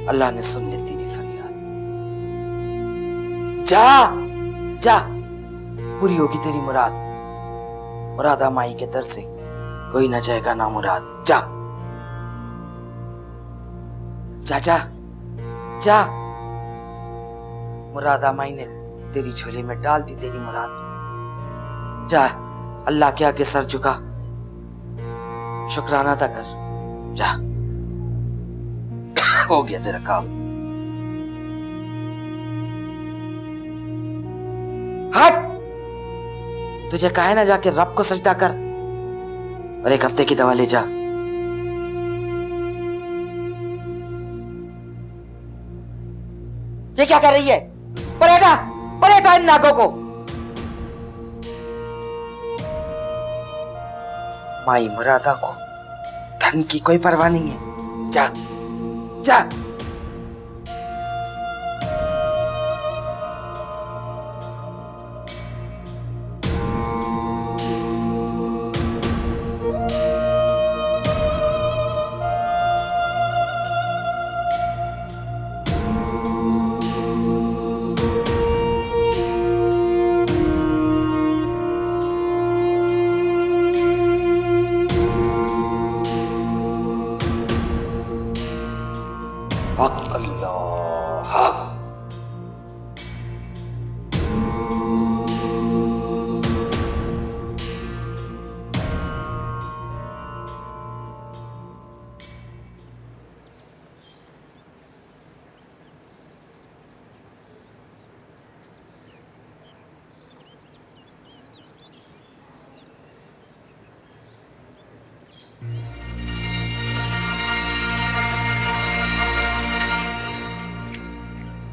اللہ نے سن لی تیری فریاد. جا جا, پوری ہوگی تیری مراد. مرادہ مائی کے در سے کوئی نہ جائے گا نا مراد. جا جا جا جا. مرادہ مائی نے تیری جھولے میں ڈال دی تیری مراد. جا, اللہ کے آگے سر جھکا, شکرانہ ادا کر. جا, ہو گیا تیرا کام. ہٹ, تجھے کہا ہے نا جا کے رب کو سجدہ کر اور 1 ہفتے کی دوا لے جا. یہ کیا کر رہی ہے؟ پلیٹا پلیٹا ان ناگوں کو. مائی مرادہ کو دھن کی کوئی پرواہ نہیں ہے. جا جا. حق اللہ حق.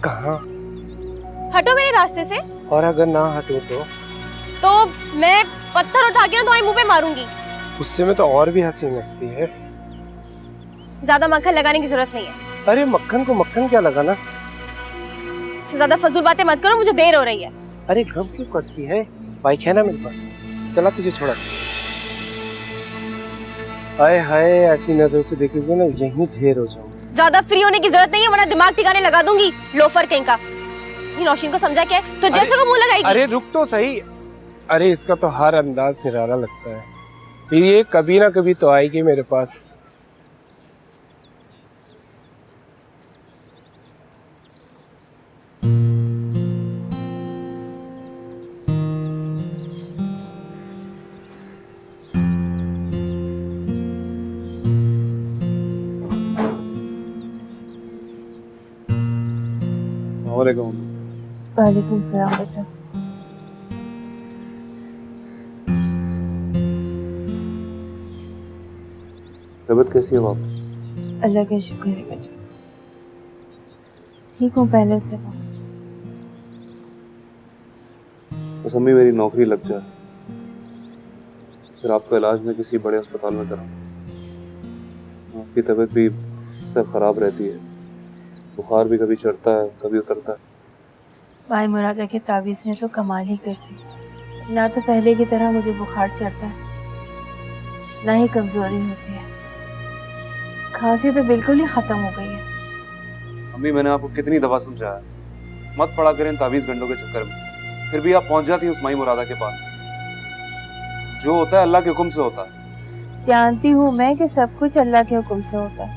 کہاں؟ ہٹو میرے راستے سے. اور اگر نہ ہٹو تو میں پتھر اٹھا کے نا تمہارے منہ پہ ماروں گی. اس سے میں تو اور بھی حسین لگتی ہے. زیادہ مکھن لگانے کی ضرورت نہیں ہے. ارے مکھن کو مکھن کیا لگانا. اس سے زیادہ فضول باتیں مت کرو, مجھے دیر ہو رہی ہے. ارے غم کیوں کرتی ہے؟ بائک ہے نا میرے پاس, چلا تجھے چھوڑا. ہائے ہائے, ایسی نظر سے دیکھے گے نا یہیں ڈھیر ہو جاؤں. زیادہ فری ہونے کی ضرورت نہیں ہے, ورنہ دماغ ٹھکانے لگا دوں گی. لوفر کہیں کا. یہ روشن کو سمجھا کیا ہے؟ تو جیسے کو منہ لگائے گی. ارے رک تو صحیح. ارے اس کا تو ہر انداز نرالا لگتا ہے. پھر یہ کبھی نہ کبھی تو آئے گی میرے پاس. وعلیکم السلام بیٹا. طبیعت کیسی ہے باپ؟ اللہ کا شکر ہے بیٹا, ٹھیک ہوں پہلے سے. بس امی میری نوکری لگ جائے, پھر آپ کا علاج میں کسی بڑے اسپتال میں کراؤں. آپ کی طبیعت بھی سب خراب رہتی ہے, بخار بھی کبھی چڑھتا ہے کبھی اترتا ہے. مائی مرادہ کے تعویذ نے تو کمال ہی کرتی. نہ تو پہلے کی طرح مجھے بخار چڑھتا ہے, نہ ہی کمزوری ہوتی ہے. کھانسی تو بالکل ہی ختم ہو گئی ہے. امی میں نے آپ کو کتنی دفعہ سمجھایا مت پڑا کریں تعویذ گنڈوں کے چکر میں, پھر بھی آپ پہنچ جاتی ہیں اس مائی مرادہ کے پاس. جو ہوتا ہے اللہ کے حکم سے ہوتا ہے. جانتی ہوں میں کہ سب کچھ اللہ کے حکم سے ہوتا ہے,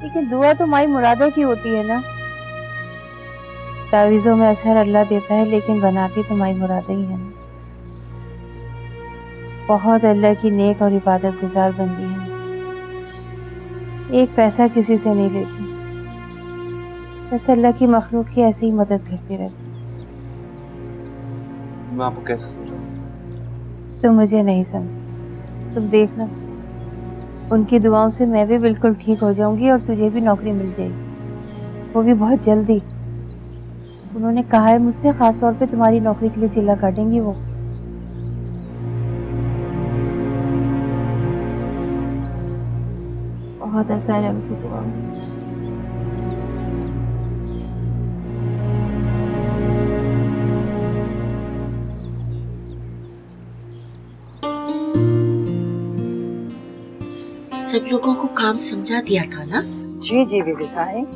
لیکن دعا تو مائی مرادہ کی ہوتی ہے نا. تعویذوں میں اثر اللہ دیتا ہے, لیکن بناتی تو مائی مرادہ ہی ہے نا. بہت اللہ کی نیک اور عبادت گزار بندی ہے. ایک پیسہ کسی سے نہیں لیتی, بس اللہ کی مخلوق کی ایسے ہی مدد کرتی رہتی. میں آپ کو کیسے سمجھاؤں؟ تم مجھے نہیں سمجھا. تم دیکھنا, ان کی دعاؤں سے میں بھی بالکل ٹھیک ہو جاؤں گی اور تجھے بھی نوکری مل جائے گی, وہ بھی بہت جلدی. انہوں نے کہا ہے مجھ سے خاص طور پہ تمہاری نوکری کے لیے چلا کاٹیں گی وہ. بہت اثر ہے ان کی دعا میں. سب لوگوں کو کام سمجھا دیا تھا نا؟ جی جی بی بی صاحب,